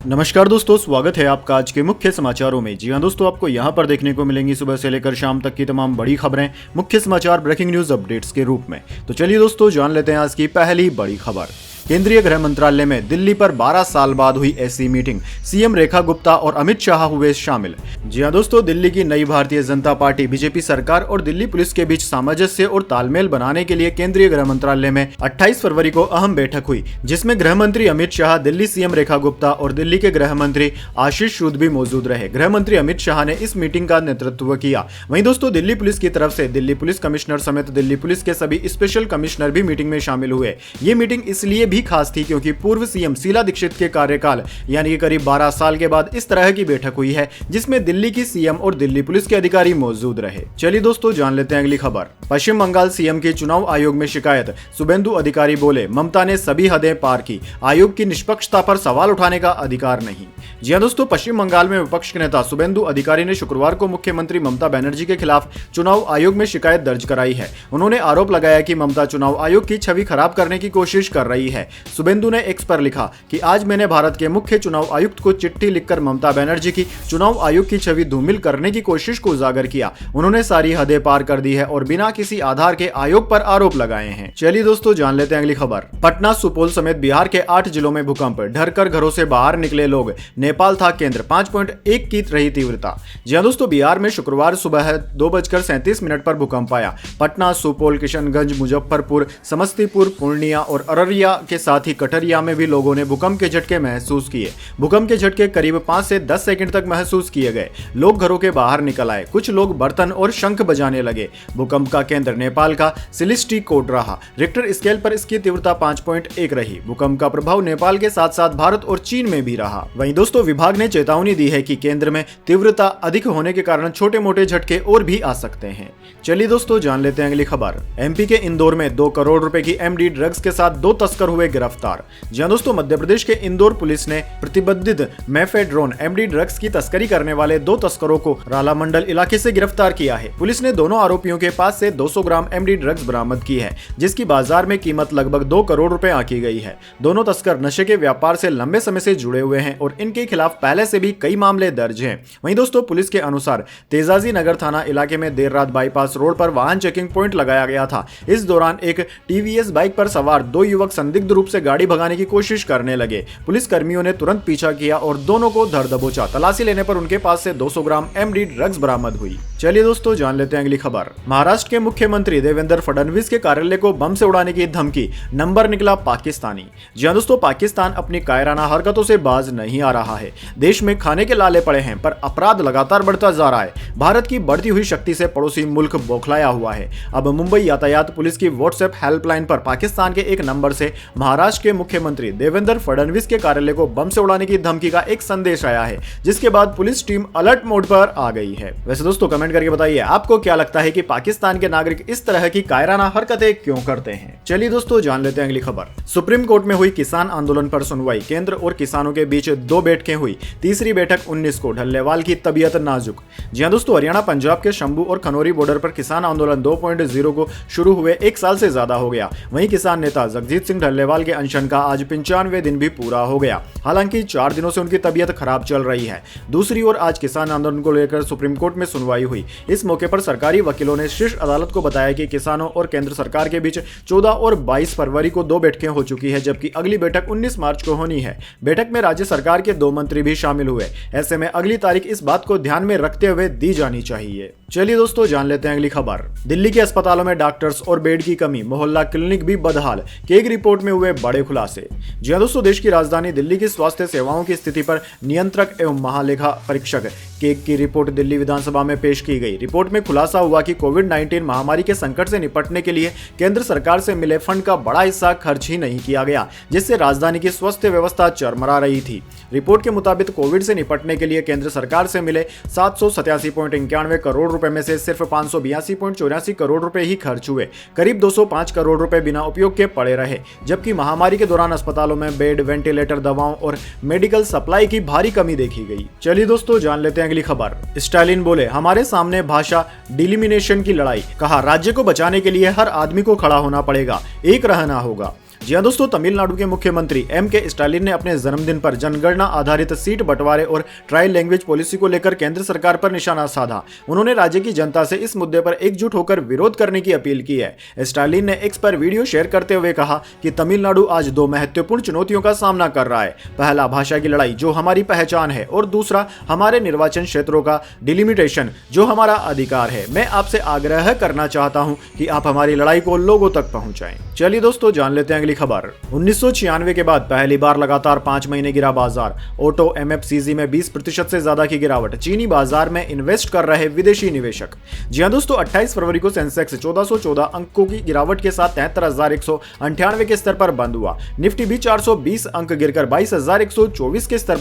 नमस्कार दोस्तों, स्वागत है आपका आज के मुख्य समाचारों में। जी हां दोस्तों, आपको यहां पर देखने को मिलेंगी सुबह से लेकर शाम तक की तमाम बड़ी खबरें मुख्य समाचार ब्रेकिंग न्यूज अपडेट्स के रूप में। तो चलिए दोस्तों, जान लेते हैं आज की पहली बड़ी खबर। केंद्रीय गृह मंत्रालय में दिल्ली पर 12 साल बाद हुई ऐसी मीटिंग, सीएम रेखा गुप्ता और अमित शाह हुए शामिल। जी हां दोस्तों, दिल्ली की नई भारतीय जनता पार्टी बीजेपी सरकार और दिल्ली पुलिस के बीच सामंजस्य और तालमेल बनाने के लिए केंद्रीय गृह मंत्रालय में 28 फरवरी को अहम बैठक हुई, जिसमें गृह मंत्री अमित शाह, दिल्ली सीएम रेखा गुप्ता और दिल्ली के गृह मंत्री आशीष सूद भी मौजूद रहे। गृह मंत्री अमित शाह ने इस मीटिंग का नेतृत्व किया। वहीं दोस्तों, दिल्ली पुलिस की तरफ से दिल्ली पुलिस कमिश्नर समेत दिल्ली पुलिस के सभी स्पेशल कमिश्नर भी मीटिंग में शामिल हुए। ये मीटिंग इसलिए भी खास थी क्योंकि पूर्व सीएम शीला दीक्षित के कार्यकाल यानी कि करीब 12 साल के बाद इस तरह की बैठक हुई है, जिसमें दिल्ली की सीएम और दिल्ली पुलिस के अधिकारी मौजूद रहे। चलिए दोस्तों, जान लेते हैं अगली खबर। पश्चिम बंगाल सीएम की चुनाव आयोग में शिकायत, शुभेंदु अधिकारी बोले ममता ने सभी हदें पार की, आयोग की निष्पक्षता पर सवाल उठाने का अधिकार नहीं। जी हां दोस्तों, पश्चिम बंगाल में विपक्ष के नेता शुभेंदु अधिकारी ने शुक्रवार को मुख्यमंत्री ममता बनर्जी के खिलाफ चुनाव आयोग में शिकायत दर्ज कराई है। उन्होंने आरोप लगाया कि ममता चुनाव आयोग की छवि खराब करने की कोशिश कर रही है। शुभेंदु ने एक्स पर लिखा कि आज मैंने भारत के मुख्य चुनाव आयुक्त को चिट्ठी लिखकर ममता बनर्जी की चुनाव आयोग की छवि धूमिल करने की कोशिश को उजागर किया। उन्होंने सारी हदें पार कर दी है और बिना किसी आधार के आयोग पर आरोप लगाए हैं। चलिए दोस्तों, जान लेते हैं अगली खबर। पटना, सुपौल समेत बिहार के 8 जिलों में भूकंप, डर कर घरों से बाहर निकले लोग, नेपाल था केंद्र, 5.1 की रही तीव्रता। जी हां दोस्तों, बिहार में शुक्रवार सुबह 2:37 पर भूकंप आया। पटना, सुपौल, किशनगंज, मुजफ्फरपुर, समस्तीपुर, पूर्णिया और अररिया के साथ ही कटरिया में भी लोगों ने भूकंप के झटके महसूस किए। भूकंप के झटके करीब 5 से 10 सेकंड तक महसूस किए गए। लोग घरों के बाहर निकल आए, कुछ लोग बर्तन और शंख बजाने लगे। भूकंप का केंद्र नेपाल का सिलिस्टी कोट रहा। रिक्टर स्केल पर इसकी तीव्रता 5.1 रही। भूकंप का प्रभाव नेपाल के साथ साथ भारत और चीन में भी रहा। वहीं दोस्तों, विभाग ने चेतावनी दी है कि केंद्र में तीव्रता अधिक होने के कारण छोटे मोटे झटके और भी आ सकते हैं। चलिए दोस्तों, जान लेते हैं अगली खबर। एमपी के इंदौर में 2 करोड़ रुपए की एमडी ड्रग्स के साथ 2 तस्कर हुए गिरफ्तार। जी हां दोस्तों, मध्य प्रदेश के इंदौर पुलिस ने प्रतिबंधित मेफेड्रोन एमडी ड्रग्स की तस्करी करने वाले 2 तस्करों को राला मंडल इलाके से गिरफ्तार किया है। पुलिस ने दोनों आरोपियों के पास से 200 ग्राम एमडी ड्रग्स बरामद की है, जिसकी बाजार में कीमत लगभग 2 करोड़ रुपए आंकी गई है। दोनों तस्कर नशे के व्यापार से लंबे समय से जुड़े हुए हैं और इनके खिलाफ पहले से भी कई मामले दर्ज हैं। वहीं दोस्तों, पुलिस के अनुसार तेजाजी नगर थाना इलाके में देर रात बाईपास रोड पर वाहन चेकिंग पॉइंट लगाया गया था। इस दौरान एक टीवीएस बाइक पर सवार 2 युवक संदिग्ध रूप से गाड़ी भगाने की कोशिश करने लगे। पुलिस कर्मियों ने तुरंत पीछा किया और दोनों को धर दबोचा। तलाशी लेने पर उनके पास से 200 ग्राम एमडी ड्रग्स बरामद हुई। चलिए दोस्तों, जान लेते हैं अगली खबर। महाराष्ट्र के मुख्यमंत्री देवेंद्र फडणवीस के कार्यालय को बम से उड़ाने की धमकी, नंबर निकला पाकिस्तानी। जी हां दोस्तों, पाकिस्तान अपनी कायराना हरकतों से बाज नहीं आ रहा है। देश में खाने के लाले पड़े हैं, पर अपराध लगातार बढ़ता जा रहा है। भारत की बढ़ती हुई शक्ति से पड़ोसी मुल्क बौखलाया हुआ है। अब मुंबई यातायात पुलिस की व्हाट्सएप हेल्पलाइन पर पाकिस्तान के एक नंबर से महाराष्ट्र के मुख्यमंत्री देवेंद्र फडणवीस के कार्यालय को बम से उड़ाने की धमकी का एक संदेश आया है, जिसके बाद पुलिस टीम अलर्ट मोड पर आ गई है। वैसे दोस्तों, कमेंट करके बताइए आपको क्या लगता है कि पाकिस्तान के नागरिक इस तरह की कायराना हरकतें क्यों करते हैं। चलिए दोस्तों, जान लेते हैं अगली खबर। सुप्रीम कोर्ट में हुई किसान आंदोलन पर सुनवाई, केंद्र और किसानों के बीच 2 बैठकें हुई। तीसरी बैठक 19 को, ढल्लेवाल की तबीयत नाजुक। जी हां दोस्तों, हरियाणा पंजाब के शंभू और खनौरी बॉर्डर पर किसान आंदोलन 2.0 को शुरू हुए 1 साल से ज्यादा हो गया। वहीं किसान नेता जगजीत सिंह ढल्लेवाल के अनशन का आज 95वें दिन भी पूरा हो गया। हालांकि 4 दिनों से उनकी तबीयत खराब चल रही है। दूसरी ओर आज किसान आंदोलन को लेकर सुप्रीम कोर्ट में सुनवाई हुई। इस मौके पर सरकारी वकीलों ने शीर्ष अदालत को बताया कि किसानों और केंद्र सरकार के बीच 14 और 22 फरवरी को 2 बैठकें हो चुकी है, जबकि अगली बैठक 19 मार्च को होनी है। बैठक में राज्य सरकार के 2 मंत्री भी शामिल हुए। ऐसे में अगली तारीख इस बात को ध्यान में रखते हुए दी जानी चाहिए। चलिए दोस्तों, जान लेते हैं अगली खबर। दिल्ली के अस्पतालों में डॉक्टर्स और बेड की कमी, मोहल्ला क्लिनिक भी बदहाल, केग रिपोर्ट में हुए बड़े खुलासे। जी हां दोस्तों, देश की राजधानी दिल्ली की स्वास्थ्य सेवाओं की स्थिति पर नियंत्रक एवं महालेखा परीक्षक केग की रिपोर्ट दिल्ली विधानसभा में पेश की गई। रिपोर्ट में खुलासा हुआ कि कोविड-19 महामारी के संकट से निपटने के लिए केंद्र सरकार से मिले फंड का बड़ा हिस्सा खर्च ही नहीं किया गया, जिससे राजधानी की स्वास्थ्य व्यवस्था चरमरा रही थी। रिपोर्ट के मुताबिक कोविड से निपटने के लिए केंद्र सरकार से मिले 787.91 करोड़ रुपए में से सिर्फ 582.84 करोड़ रुपए ही खर्च हुए। करीब 205 करोड़ रुपए बिना उपयोग के पड़े रहे, जबकि महामारी के दौरान अस्पतालों में बेड, वेंटिलेटर, दवाओं और मेडिकल सप्लाई की भारी कमी देखी गई। चलिए दोस्तों, जान लेते हैं अगली खबर। स्टालिन बोले हमारे सामने भाषा डिलिमिनेशन की लड़ाई, कहा राज्य को बचाने के लिए हर आदमी को खड़ा होना पड़ेगा, एक रहना होगा। जी हाँ दोस्तों, तमिलनाडु के मुख्यमंत्री M.K. स्टालिन ने अपने जन्मदिन पर जनगणना आधारित सीट बंटवारे और ट्राई लैंग्वेज पॉलिसी को लेकर केंद्र सरकार पर निशाना साधा। उन्होंने राज्य की जनता से इस मुद्दे पर एकजुट होकर विरोध करने की अपील की है। स्टालिन ने एक्स पर वीडियो शेयर करते हुए कहा कि तमिलनाडु आज दो महत्वपूर्ण चुनौतियों का सामना कर रहा है। पहला, भाषा की लड़ाई जो हमारी पहचान है, और दूसरा, हमारे निर्वाचन क्षेत्रों का डिलिमिटेशन जो हमारा अधिकार है। मैं आपसे आग्रह करना चाहता हूं कि आप हमारी लड़ाई को लोगों तक पहुंचाएं। चलिए दोस्तों, जान लेते हैं अगली खबर। 1996 के बाद पहली बार लगातार 5 महीने गिरा बाजार। ऑटो MFCZ में 20% से ज्यादा की गिरावट। चीनी बाजार में इन्वेस्ट कर रहे विदेशी निवेशक। जी हां दोस्तों, 28 फरवरी को सेंसेक्स 1414 अंकों की गिरावट के साथ 73,198 के स्तर पर बंद हुआ। निफ्टी भी 420 अंक गिरकर 22,124 के स्तर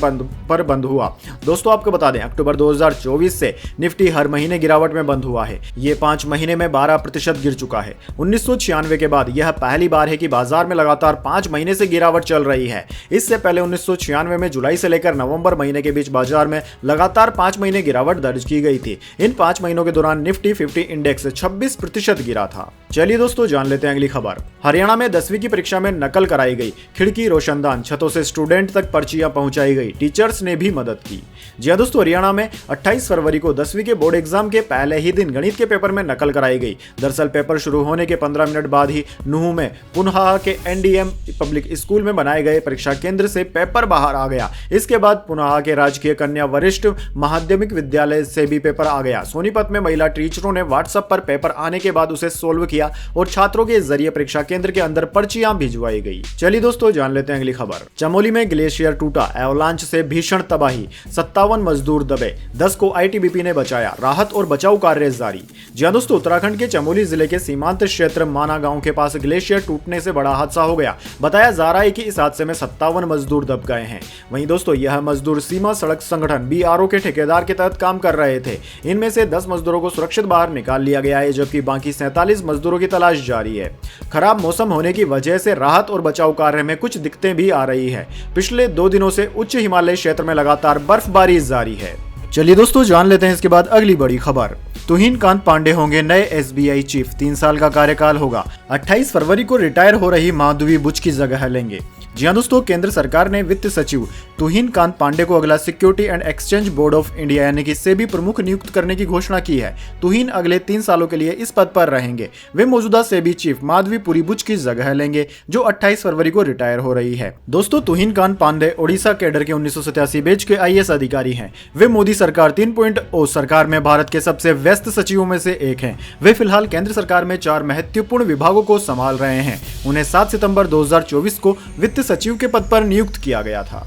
पर बंद हुआ। दोस्तों आपको बता दें, अक्टूबर 2024 से निफ्टी हर महीने गिरावट में बंद हुआ है। ये 5 महीने में 12% गिर चुका है। 1996 के बाद यह पहली बार है कि बाजार में लगातार 5 महीने से गिरावट चल रही है। इससे पहले 1996 में जुलाई से लेकर नवंबर महीने के बीच बाजार में लगातार 5 महीने गिरावट दर्ज की गई थी। इन 5 महीनों के दौरान निफ्टी 50 इंडेक्स 26% गिरा था। चलिए दोस्तों, जान लेते हैं अगली खबर। हरियाणा में 10वीं की परीक्षा में नकल कराई गई। खिड़की रोशनदान, छतों से स्टूडेंट तक पर्चियां पहुंचाई गई। टीचर्स ने भी मदद की। जी हां दोस्तों, हरियाणा में 28 फरवरी को 10वीं के बोर्ड एग्जाम के पहले ही दिन गणित के पेपर में नकल कराई गई। दरअसल पेपर शुरू होने के 15 मिनट बाद ही नूह में पुनः के NDM पब्लिक स्कूल में बनाए गए परीक्षा केंद्र से पेपर बाहर आ गया। इसके बाद पुनः के राजकीय कन्या वरिष्ठ माध्यमिक विद्यालय से भी पेपर आ गया। सोनीपत में महिला टीचरों ने व्हाट्सएप पर पेपर आने के बाद उसे सोल्व किया और छात्रों के जरिए परीक्षा केंद्र के अंदर पर्चियां भिजवाई गई। चलिए दोस्तों, जान लेते हैं अगली खबर। चमोली में ग्लेशियर टूटा, एवलांच से भीषण तबाही, 57 मजदूर दबे, 10 को ITBP ने बचाया। राहत और बचाव कार्य जारी। जी हां दोस्तों, उत्तराखंड के चमोली जिले के सीमांत क्षेत्र माना गांव के पास ग्लेशियर टूटने से बड़ा हादसा हो गया। बताया जा रहा है कि इस हादसे में 57 मजदूर दब गए हैं। वहीं दोस्तों, यह मजदूर सीमा सड़क संगठन BRO के ठेकेदार के तहत काम कर रहे थे। इनमें से 10 मजदूरों को सुरक्षित बाहर निकाल लिया गया है, जबकि बाकी 47 मजदूरों की तलाश जारी है। खराब मौसम होने की वजह से राहत और बचाव कार्य में कुछ दिक्कतें भी आ रही है। पिछले 2 दिनों से उच्च हिमालय क्षेत्र में लगातार बर्फबारी जारी है। चलिए दोस्तों, जान लेते हैं इसके बाद अगली बड़ी खबर। तुहिन कांत पांडे होंगे नए SBI चीफ, 3 साल का कार्यकाल होगा। 28 फरवरी को रिटायर हो रही माधवी बुच की जगह लेंगे। जी हां दोस्तों, केंद्र सरकार ने वित्त सचिव तुहिन कांत पांडे को अगला security and exchange board of India यानी कि सेबी प्रमुख नियुक्त करने की घोषणा की है। तुहिन अगले 3 सालों के लिए इस पद पर रहेंगे। वे मौजूदा सेबी चीफ माधवी पुरी बुच की जगह लेंगे, जो 28 फरवरी को रिटायर हो रही है। दोस्तों, तुहिन कांत पांडे ओडिशा कैडर के 1987 बैच के IAS अधिकारी हैं। वे मोदी सरकार 3.0 सरकार में भारत के सबसे व्यस्त सचिवों में से एक हैं। वे फिलहाल केंद्र सरकार में 4 महत्वपूर्ण विभागों को संभाल रहे हैं। उन्हें 7 सितंबर 2024 को वित्त सचिव के पद पर नियुक्त किया गया था।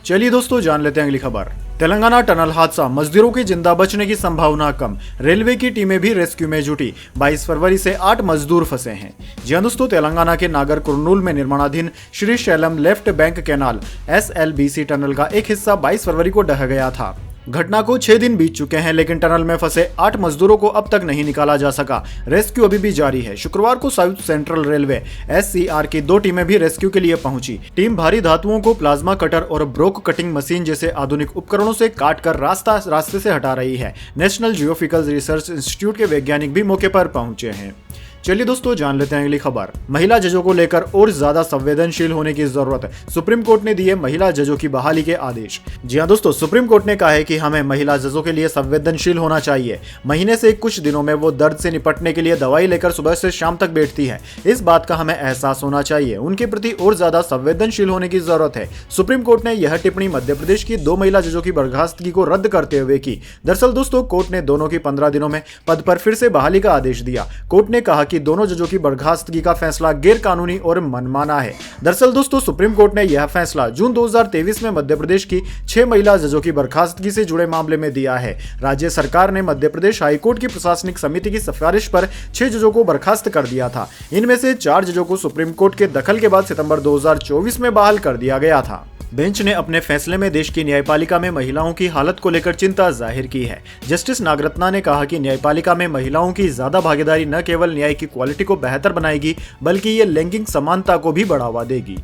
चलिए दोस्तों, जान लेते हैं अगली खबर। तेलंगाना टनल हादसा, मजदूरों की जिंदा बचने की संभावना कम। रेलवे की टीमें भी रेस्क्यू में जुटी। 22 फरवरी से 8 मजदूर फंसे हैं। जी हां दोस्तों, तेलंगाना के नागर कुर्नूल में निर्माणाधीन Shri Shailam left bank canal SLBC tunnel का एक हिस्सा 22 फरवरी को ढह गया था। घटना को 6 दिन बीत चुके हैं, लेकिन टनल में फंसे 8 मजदूरों को अब तक नहीं निकाला जा सका। रेस्क्यू अभी भी जारी है। शुक्रवार को साउथ सेंट्रल रेलवे SCR की 2 टीमें भी रेस्क्यू के लिए पहुंची। टीम भारी धातुओं को प्लाज्मा कटर और ब्रोक कटिंग मशीन जैसे आधुनिक उपकरणों से काट कर रास्ते से हटा रही है। नेशनल जियोफिजिकल रिसर्च इंस्टीट्यूट के वैज्ञानिक भी मौके पर पहुंचे हैं। चलिए दोस्तों, जान लेते हैं अगली खबर। महिला जजों को लेकर और ज्यादा संवेदनशील होने की जरूरत है। सुप्रीम कोर्ट ने दिए महिला जजों की बहाली के आदेश। जी हां दोस्तों, सुप्रीम कोर्ट ने कहा है कि हमें महिला जजों के लिए संवेदनशील होना चाहिए। महीने से कुछ दिनों में वो दर्द से निपटने के लिए दवाई लेकर सुबह से शाम तक बैठती है। इस बात का हमें एहसास होना चाहिए। उनके प्रति और ज्यादा संवेदनशील होने की जरूरत है। सुप्रीम कोर्ट ने यह टिप्पणी मध्य प्रदेश की 2 महिला जजों की बर्खास्तगी को रद्द करते हुए की। दरअसल दोस्तों, कोर्ट ने दोनों की 15 दिनों में पद पर फिर से बहाली का आदेश दिया। कोर्ट ने कहा कि दोनों जजों की बर्खास्तगी का फैसला गैर कानूनी और मनमाना है। दरअसल दोस्तों, सुप्रीम कोर्ट ने यह फैसला जून 2023 में मध्य प्रदेश की 6 महिला जजों की बर्खास्तगी से जुड़े मामले में दिया है। राज्य सरकार ने मध्य प्रदेश हाईकोर्ट की प्रशासनिक समिति की सिफारिश पर 6 जजों को बर्खास्त कर दिया था। इनमें से 4 जजों को सुप्रीम कोर्ट के दखल के बाद सितंबर 2024 में बहाल कर दिया गया था। बेंच ने अपने फैसले में देश की न्यायपालिका में महिलाओं की हालत को लेकर चिंता जाहिर की है। जस्टिस नागरत्ना ने कहा कि न्यायपालिका में महिलाओं की ज्यादा भागीदारी न केवल न्याय की क्वालिटी को बेहतर बनाएगी, बल्कि ये लैंगिक समानता को भी बढ़ावा देगी।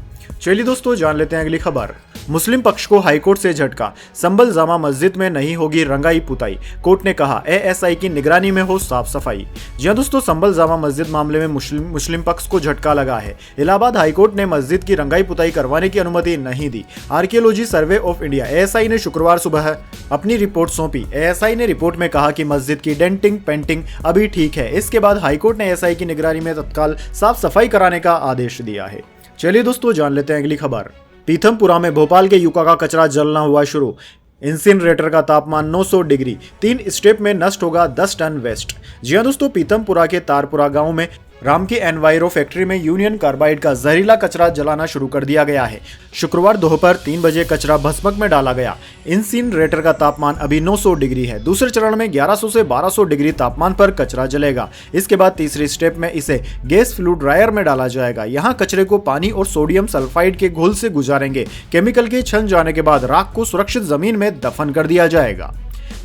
चलिए दोस्तों जान लेते हैं अगली खबर। मुस्लिम पक्ष को हाईकोर्ट से झटका, संभल जामा मस्जिद में नहीं होगी रंगाई पुताई, कोर्ट ने कहा एएसआई की निगरानी में हो साफ सफाई। जी हां दोस्तों, संभल जामा मस्जिद मामले में मुस्लिम पक्ष को झटका लगा है। इलाहाबाद हाईकोर्ट ने मस्जिद की रंगाई पुताई करवाने की अनुमति नहीं दी। Archaeology survey of India ASI ने शुक्रवार सुबह अपनी रिपोर्ट सौंपी। एएसआई ने रिपोर्ट में कहा कि मस्जिद की डेंटिंग पेंटिंग अभी ठीक है। इसके बाद हाईकोर्ट ने एएसआई की निगरानी में तत्काल साफ सफाई कराने का आदेश दिया है। चलिए दोस्तों जान लेते हैं अगली खबर। पीथमपुरा में भोपाल के युका का कचरा जलना हुआ शुरू, इंसिनरेटर का तापमान 900 डिग्री, 3 स्टेप में नष्ट होगा 10 टन वेस्ट। जी हां दोस्तों, पीथमपुरा के तारपुरा गांव में राम की एनवायरो फैक्ट्री में यूनियन कार्बाइड का जहरीला कचरा जलाना शुरू कर दिया गया है। शुक्रवार दोपहर 3 बजे कचरा भस्मक में डाला गया। इंसिनरेटर का तापमान अभी 900 डिग्री है। दूसरे चरण में 1100 से 1200 डिग्री तापमान पर कचरा जलेगा। इसके बाद तीसरे स्टेप में इसे गैस फ्लू ड्रायर में डाला जाएगा। यहाँ कचरे को पानी और सोडियम सल्फाइड के घोल से गुजारेंगे। केमिकल के छन जाने के बाद राख को सुरक्षित जमीन में दफन कर दिया जाएगा।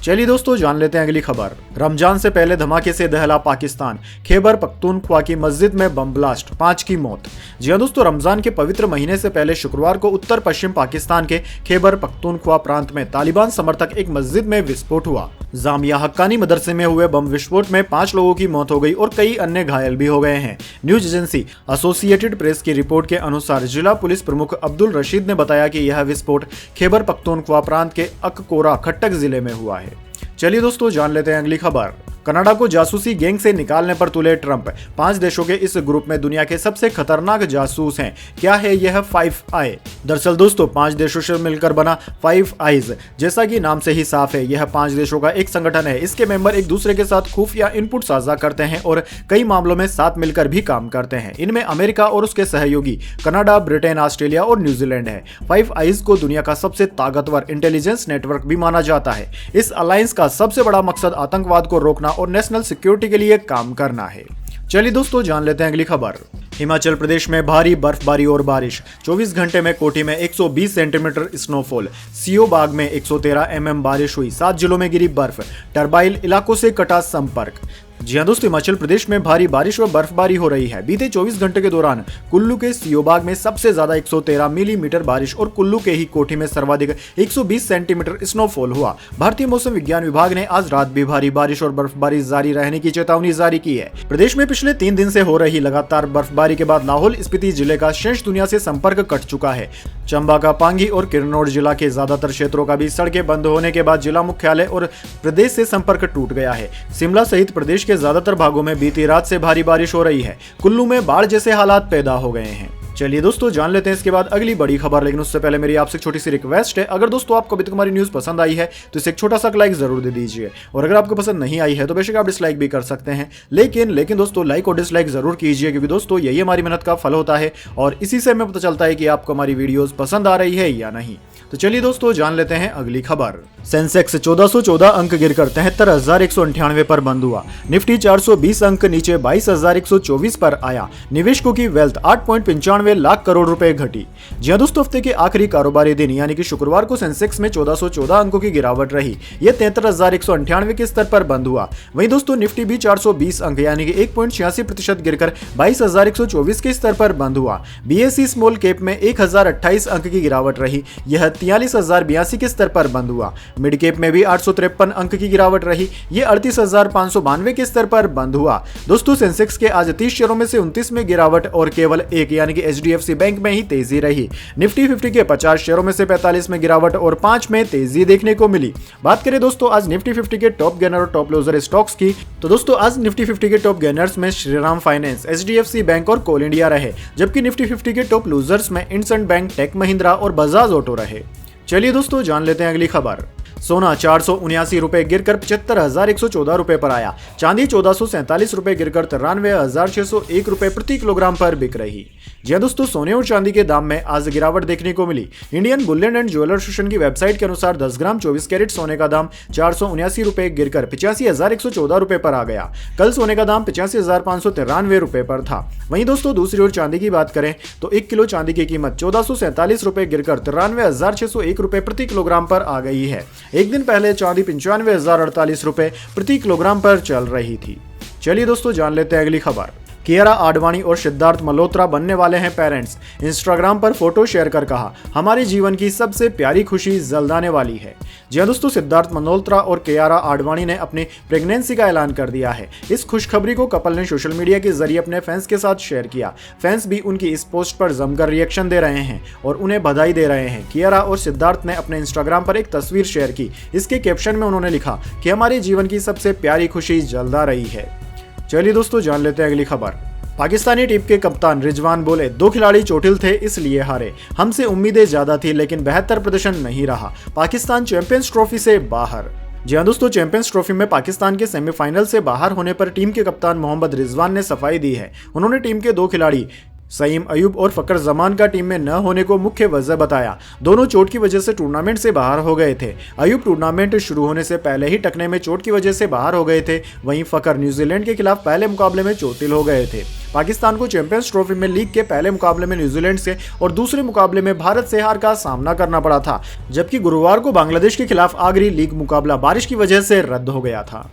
चलिए दोस्तों जान लेते हैं अगली खबर। रमजान से पहले धमाके से दहला पाकिस्तान, खैबर पख्तूनख्वा की मस्जिद में बम ब्लास्ट, 5 की मौत। जी हां दोस्तों, रमजान के पवित्र महीने से पहले शुक्रवार को उत्तर पश्चिम पाकिस्तान के खैबर पख्तूनख्वा प्रांत में तालिबान समर्थक एक मस्जिद में विस्फोट हुआ। जामिया हक्कानी मदरसे में हुए बम विस्फोट में 5 लोगों की मौत हो गई और कई अन्य घायल भी हो गए हैं। न्यूज एजेंसी एसोसिएटेड प्रेस की रिपोर्ट के अनुसार जिला पुलिस प्रमुख अब्दुल रशीद ने बताया कि यह विस्फोट खैबर पख्तूनख्वा प्रांत के अककोरा खट्टक जिले में हुआ है। चलिए दोस्तों जान लेते हैं अगली खबर। कनाडा को जासूसी गैंग से निकालने पर तुले ट्रंप, 5 देशों के इस ग्रुप में दुनिया के सबसे खतरनाक जासूस हैं। क्या है यह 5 आई? दरअसल दोस्तों 5 देशों से मिलकर बना 5 आईज, जैसा कि नाम से ही साफ है, यह 5 देशों का एक संगठन है। इसके मेंबर एक दूसरे के साथ खुफिया इनपुट साझा करते हैं और कई मामलों में साथ मिलकर भी काम करते हैं। इनमें अमेरिका और उसके सहयोगी कनाडा, ब्रिटेन, ऑस्ट्रेलिया और न्यूजीलैंड है। 5 आईज को दुनिया का सबसे ताकतवर इंटेलिजेंस नेटवर्क भी माना जाता है। इस अलायंस का सबसे बड़ा मकसद आतंकवाद को रोकना और नेशनल सिक्योरिटी के लिए काम करना है। चलिए दोस्तों जान लेते हैं अगली खबर। हिमाचल प्रदेश में भारी बर्फबारी और बारिश, 24 घंटे में कोटी में 120 सेंटीमीटर स्नोफॉल, सीओ बाग में 113 mm बारिश हुई, 7 जिलों में गिरी बर्फ, टर्बाइल इलाकों से कटा संपर्क। जी हां दोस्तों, हिमाचल प्रदेश में भारी बारिश और बर्फबारी हो रही है। बीते 24 घंटे के दौरान कुल्लू के सीओ बाग में सबसे ज्यादा 113 मिलीमीटर बारिश और कुल्लू के ही कोठी में सर्वाधिक 120 सेंटीमीटर स्नोफॉल हुआ। भारतीय मौसम विज्ञान विभाग ने आज रात भी भारी बारिश और बर्फबारी जारी रहने की चेतावनी जारी की है। प्रदेश में पिछले 3 दिन से हो रही लगातार बर्फबारी के बाद लाहौल स्पीति जिले का शेष दुनिया से संपर्क कट चुका है। चंबा का पांगी और किन्नौर जिला के ज्यादातर क्षेत्रों का भी सड़कें बंद होने के बाद जिला मुख्यालय और प्रदेश से संपर्क टूट गया है। शिमला सहित प्रदेश के ज्यादातर भागों में बीती रात से भारी बारिश हो रही है। कुल्लू में बाढ़ जैसे हालात पैदा हो गए हैं। चलिए दोस्तों जान लेते हैं इसके बाद अगली बड़ी खबर, लेकिन उससे पहले मेरी आपसे छोटी सी रिक्वेस्ट है, अगर दोस्तों आपको अभी तक हमारी न्यूज पसंद आई है तो इसे एक छोटा सा लाइक जरूर दे दीजिए, और अगर आपको पसंद नहीं आई है तो बेशक आप डिसलाइक भी कर सकते हैं, लेकिन दोस्तों लाइक और डिसलाइक जरूर कीजिए, क्योंकि दोस्तों यही हमारी मेहनत का फल होता है और इसी से हमें पता चलता है कि आपको हमारी वीडियोस पसंद आ रही है या नहीं। तो चलिए दोस्तों जान लेते हैं अगली खबर। सेंसेक्स 1414 अंक गिरकर 73,198 पर बंद हुआ। निफ्टी 420 अंक नीचे 22,124 पर आया। निवेशकों की वेल्थ 8.95 लाख करोड़ रुपए घटी। जी हां दोस्तों, हफ्ते के आखिरी कारोबारी दिन यानी कि शुक्रवार को सेंसेक्स में 1414 अंकों की गिरावट रही। यह 73,198 के स्तर पर बंद हुआ। वहीं दोस्तों निफ्टी भी 420 अंक यानी कि 1.86% गिरकर 22,124 के स्तर पर बंद हुआ। बीएसई स्मॉल कैप में 1028 अंक की गिरावट रही। यह 43,082 के स्तर पर बंद हुआ। मिड कैप में भी 853 अंक की गिरावट रही। यह 38,592 के स्तर पर बंद हुआ। दोस्तों सेंसेक्स के आज 30 शेयरों में से 29 में गिरावट और केवल एक यानी कि एचडीएफसी बैंक में ही तेजी रही। निफ्टी 50 के 50 शेयरों में से 45 में गिरावट और 5 में तेजी देखने को मिली। बात करें दोस्तों आज निफ्टी 50 के टॉप गेनर और टॉप लूजर स्टॉक्स की, तो दोस्तों आज निफ्टी 50 के टॉप गेनर्स में श्रीराम फाइनेंस, एचडीएफसी बैंक और कोल इंडिया रहे, जबकि निफ्टी 50 के टॉप लूजर्स में इंडसइंड बैंक, टेक महिंद्रा और बजाज ऑटो रहे। चलिए दोस्तों जान लेते हैं अगली खबर। सोना 479 रुपए गिरकर 75,114 रुपए पर आया। चांदी 1447 रुपए गिरकर 93,601 रुपए प्रति किलोग्राम पर बिक रही। जी हां दोस्तों, सोने और चांदी के दाम में आज गिरावट देखने को मिली। Indian bullion and jeweller association की वेबसाइट के अनुसार 10 ग्राम 24 कैरेट सोने का दाम 479 रुपए गिरकर 85,114 रुपए पर आ गया। कल सोने का दाम 85,593 रुपए पर था। वहीं दोस्तों दूसरी ओर चांदी की बात करें तो 1 किलो चांदी की कीमत 1447 रुपए गिरकर 93,601 रुपए प्रति किलोग्राम पर आ गई है। एक दिन पहले चांदी 95,048 रुपए प्रति किलोग्राम पर चल रही थी। चलिए दोस्तों जान लेते हैं अगली खबर। कियारा आडवाणी और सिद्धार्थ मल्होत्रा बनने वाले हैं पेरेंट्स। इंस्टाग्राम पर फोटो शेयर कर कहा, हमारे जीवन की सबसे प्यारी खुशी जल्द आने वाली है। जी हाँ दोस्तों, सिद्धार्थ मल्होत्रा और कियारा आडवाणी ने अपनी प्रेगनेंसी का ऐलान कर दिया है। इस खुशखबरी को कपल ने सोशल मीडिया के जरिए अपने फैंस के साथ शेयर किया। फैंस भी उनकी इस पोस्ट पर जमकर रिएक्शन दे रहे हैं और उन्हें बधाई दे रहे हैं। कियारा और सिद्धार्थ ने अपने इंस्टाग्राम पर एक तस्वीर शेयर की। इसके कैप्शन में उन्होंने लिखा कि हमारे जीवन की सबसे प्यारी खुशी जल्द आ रही है। चलिए दोस्तों, जान लेते हैं अगली खबर। पाकिस्तानी टीम के कप्तान रिजवान बोले, 2 खिलाड़ी चोटिल थे इसलिए हारे, हमसे उम्मीदें ज्यादा थी लेकिन बेहतर प्रदर्शन नहीं रहा। पाकिस्तान चैंपियंस ट्रॉफी से बाहर। जी हाँ दोस्तों, चैंपियंस ट्रॉफी में पाकिस्तान के सेमीफाइनल से बाहर होने पर टीम के कप्तान मोहम्मद रिजवान ने सफाई दी है। उन्होंने टीम के 2 खिलाड़ी सईम अयूब और फकर जमान का टीम में न होने को मुख्य वजह बताया। दोनों चोट की वजह से टूर्नामेंट से बाहर हो गए थे। अयूब टूर्नामेंट शुरू होने से पहले ही टकने में चोट की वजह से बाहर हो गए थे। वहीं फकर न्यूजीलैंड के खिलाफ पहले मुकाबले में चोटिल हो गए थे। पाकिस्तान को चैंपियंस ट्रॉफी में लीग के पहले मुकाबले में न्यूजीलैंड से और दूसरे मुकाबले में भारत से हार का सामना करना पड़ा था, जबकि गुरुवार को बांग्लादेश के खिलाफ आखिरी लीग मुकाबला बारिश की वजह से रद्द हो गया था।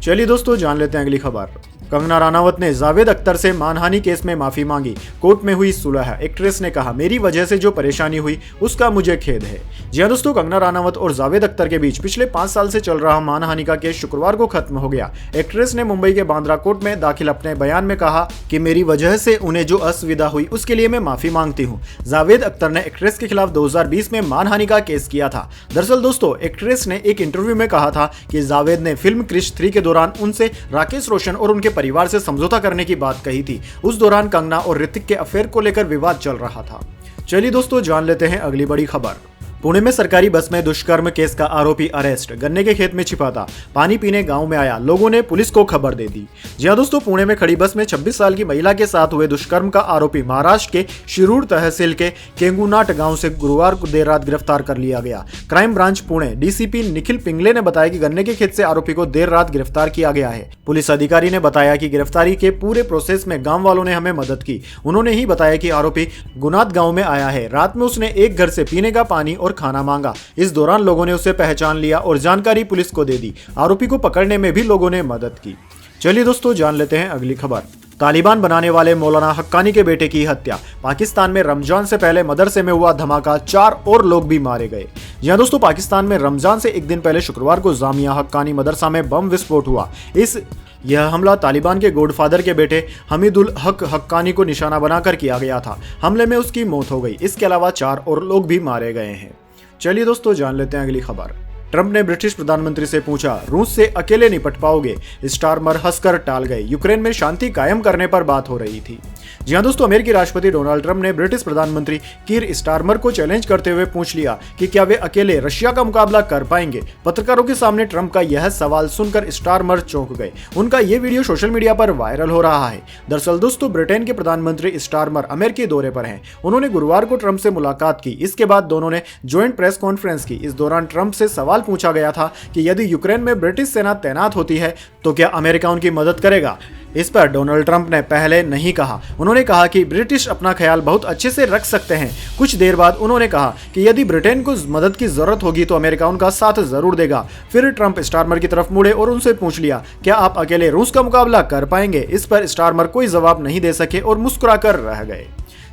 चलिए दोस्तों, जान लेते हैं अगली खबर। कंगना रानावत ने जावेद अख्तर से मानहानि केस में माफी मांगी, कोर्ट में हुई सुलह। एक्ट्रेस ने कहा, मेरी वजह से जो परेशानी हुई उसका मुझे खेद है। जी हां दोस्तों, कंगना रानावत और जावेद अख्तर के बीच पिछले 5 साल से चल रहा मानहानि का केस शुक्रवार को खत्म हो गया। एक्ट्रेस ने मुंबई के बांद्रा कोर्ट में दाखिल अपने बयान में कहा कि मेरी वजह से उन्हें जो असुविधा हुई उसके लिए मैं माफी मांगती हूँ। जावेद अख्तर ने एक्ट्रेस के खिलाफ 2020 में मानहानि का केस किया था। दरअसल दोस्तों, एक्ट्रेस ने एक इंटरव्यू में कहा था कि जावेद ने फिल्म क्रिश 3 के दौरान उनसे राकेश रोशन और उनके परिवार से समझौता करने की बात कही थी। उस दौरान कंगना और ऋतिक के अफेयर को लेकर विवाद चल रहा था। चलिए दोस्तों, जान लेते हैं अगली बड़ी खबर। पुणे में सरकारी बस में दुष्कर्म केस का आरोपी अरेस्ट। गन्ने के खेत में छिपा था, पानी पीने गांव में आया, लोगों ने पुलिस को खबर दे दी। जी हां दोस्तों, पुणे में खड़ी बस में 26 साल की महिला के साथ हुए दुष्कर्म का आरोपी महाराष्ट्र के शिरूर तहसील के केंगुनाट गांव से गुरुवार को देर रात गिरफ्तार कर लिया गया। Crime branch Pune DCP Nikhil Pingle ने बताया कि गन्ने के खेत से आरोपी को देर रात गिरफ्तार किया गया है। पुलिस अधिकारी ने बताया कि गिरफ्तारी के पूरे प्रोसेस में गाँव वालों ने हमें मदद की। उन्होंने ही बताया कि आरोपी गुनात गाँव में आया है। रात में उसने एक घर से पीने का पानी और खाना मांगा। इस दौरान लोगों ने उसे पहचान लिया और जानकारी पुलिस को दे दी। आरोपी को पकड़ने में भी लोगों ने मदद की। चलिए दोस्तों, जान लेते हैं अगली खबर। तालिबान बनाने वाले मौलाना हक्कानी के बेटे की हत्या। पाकिस्तान में रमजान से पहले मदरसे में हुआ धमाका, 4 और लोग भी मारे गए। जी हां दोस्तों, पाकिस्तान में रमजान से एक दिन पहले शुक्रवार को जामिया हक्कानी मदरसा में बम विस्फोट हुआ। यह हमला तालिबान के गॉडफादर के बेटे हमीदुल हक हक्कानी को निशाना बनाकर किया गया था। हमले में उसकी मौत हो गई। इसके अलावा 4 और लोग भी मारे गए हैं। चलिए दोस्तों, जान लेते हैं अगली खबर। ट्रंप ने ब्रिटिश प्रधानमंत्री से पूछा, रूस से अकेले निपट पाओगे? स्टारमर हंसकर टाल गए। यूक्रेन में शांति कायम करने पर बात हो रही थी। जी हां दोस्तों, अमेरिकी राष्ट्रपति डोनाल्ड ट्रंप ने ब्रिटिश प्रधानमंत्री कीर स्टारमर को चैलेंज करते हुए पूछ लिया कि क्या वे अकेले रशिया का मुकाबला कर पाएंगे। पत्रकारों के सामने ट्रंप का यह सवाल सुनकर स्टारमर चौंक गए। उनका यह वीडियो सोशल मीडिया पर वायरल हो रहा है। दरअसल दोस्तों, ब्रिटेन के प्रधानमंत्री स्टारमर अमेरिकी दौरे पर हैं। उन्होंने गुरुवार को ट्रंप से मुलाकात की। इसके बाद दोनों ने ज्वाइंट प्रेस कॉन्फ्रेंस की। इस दौरान ट्रंप से सवाल पूछा गया था कि यदि यूक्रेन में ब्रिटिश सेना तैनात होती है तो क्या अमेरिका उनकी मदद करेगा। इस पर डोनाल्ड ट्रंप ने पहले नहीं कहा। उन्होंने कहा कि ब्रिटिश अपना ख्याल बहुत अच्छे से रख सकते हैं। कुछ देर बाद उन्होंने कहा कि यदि ब्रिटेन को मदद की जरूरत होगी तो अमेरिका उनका साथ जरूर देगा। फिर ट्रंप स्टारमर की तरफ मुड़े और उनसे पूछ लिया, क्या आप अकेले रूस का मुकाबला कर पाएंगे? इस पर स्टारमर कोई जवाब नहीं दे सके और मुस्कुराकर रह गए।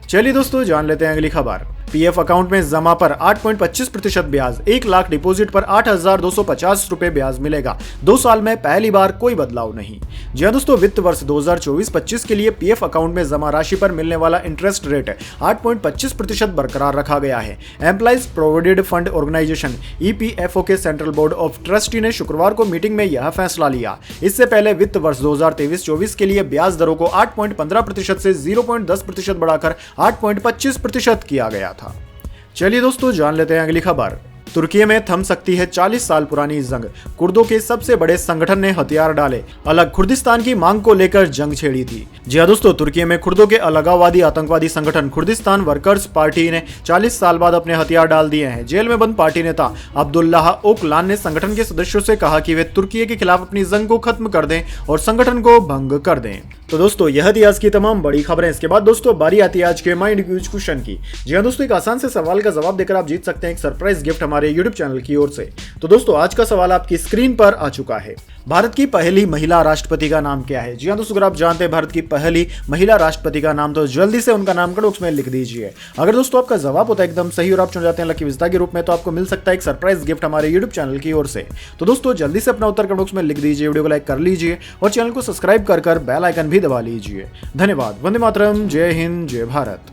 चलिए दोस्तों, जान लेते हैं अगली खबर। पीएफ अकाउंट में जमा पर 8.25% ब्याज, 1 लाख डिपॉजिट पर 8,250 रुपए ब्याज मिलेगा। 2 साल में पहली बार कोई बदलाव नहीं। जी हां दोस्तों, वित्त वर्ष 2024-25 के लिए पीएफ अकाउंट में जमा राशि पर मिलने वाला इंटरेस्ट रेट 8.25% बरकरार रखा गया है। Employees provident fund organisation EPFO के सेंट्रल बोर्ड ऑफ ट्रस्टी ने शुक्रवार को मीटिंग में यह फैसला लिया। इससे पहले वित्त वर्ष 2023-24 के लिए ब्याज दरों को 8.15% से 0.10% बढ़ाकर 8.25% किया गया था। चलिए दोस्तों, जान लेते हैं अगली खबर। तुर्की में थम सकती है 40 साल पुरानी जंग। कुर्दों के सबसे बड़े संगठन ने हथियार डाले, अलग खुर्दिस्तान की मांग को लेकर जंग छेड़ी थी। जी हां दोस्तों, तुर्की में कुर्दों के अलगाववादी आतंकवादी संगठन खुर्दिस्तान वर्कर्स पार्टी ने 40 साल बाद अपने हथियार डाल दिए हैं। जेल में बंद पार्टी नेता अब्दुल्लाह ओकलान ने संगठन के सदस्यों से कहा कि वे तुर्की के खिलाफ अपनी जंग को खत्म कर दें और संगठन को भंग कर दें। तो दोस्तों, यह थी आज की तमाम बड़ी खबरें। इसके बाद दोस्तों, बारी आती है आज के माइंड क्यूज क्वेश्चन की। जी हां दोस्तों, एक आसान से सवाल का जवाब देकर आप जीत सकते हैं एक सरप्राइज गिफ्ट हमारे हमारे यूट्यूब चैनल की ओर से। तो दोस्तों आज का सवाल आपकी स्क्रीन पर आ चुका है। भारत की पहली महिला राष्ट्रपति का नाम क्या है? जी हाँ दोस्तों, अगर आप जानते हैं भारत की पहली महिला राष्ट्रपति का नाम तो जल्दी से उनका नाम कमेंट बॉक्स में लिख दीजिए। अगर दोस्तों आपका जवाब होता है एकदम सही और आप चुन जाते हैं लकी विजेता के रूप में, तो आपको मिल सकता है एक सरप्राइज गिफ्ट हमारे यूट्यूब चैनल की ओर से। तो दोस्तों जल्दी से अपना उत्तर कमेंट बॉक्स में लिख दीजिए, वीडियो को लाइक कर लीजिए और चैनल को सब्सक्राइब कर बेल आइकन भी दबा लीजिए। धन्यवाद। वंदे मातरम। जय हिंद, जय भारत।